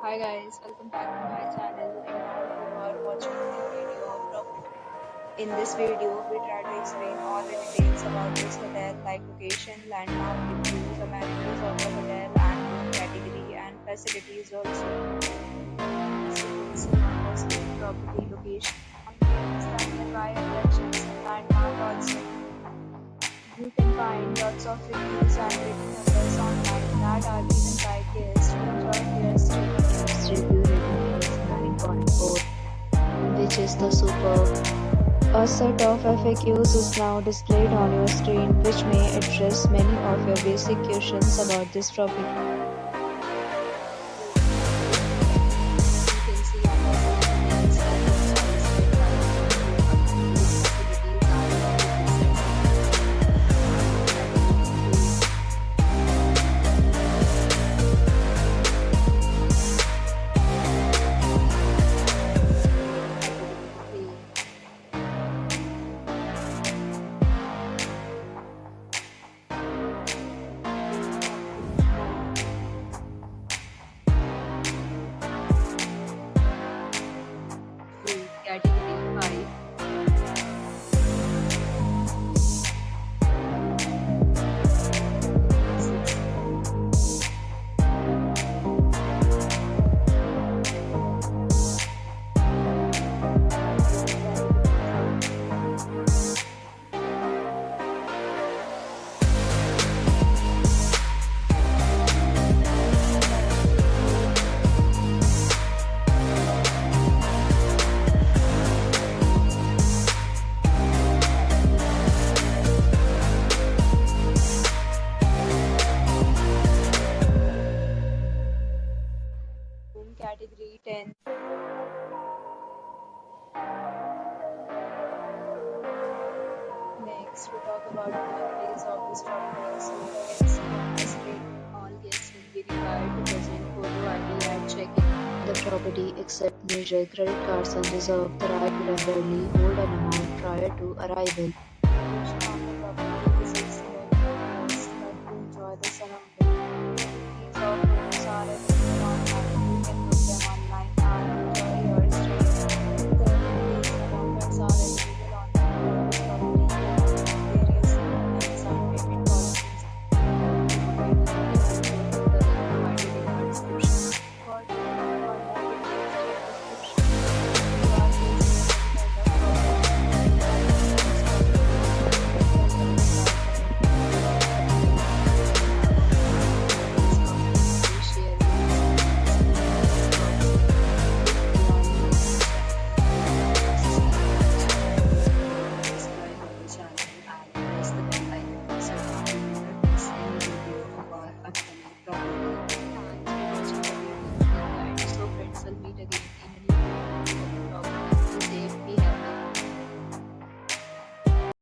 Hi guys, welcome back to my channel and now you are watching a new video of property. In this video, we try to explain all the details about this hotel like location, landmark, reviews, amenities of the hotel and room category and facilities also. As you can see on the screen, property location. Amenities that nearby attractions and landmark also. You can find lots of reviews and rating numbers online that are given by guests who enjoy their stay. Review rating is 9.4, which is the superb. A set of FAQs is now displayed on your screen, which may address many of your basic questions about this property. You can see on the screen category 5. Room category 10. Next, we talk about the amenities of this property. So you can see on the screen, all guests will be required to present photo ID at check-in. The property accepts major credit cards and reserves the right to temporarily hold an amount prior to arrival.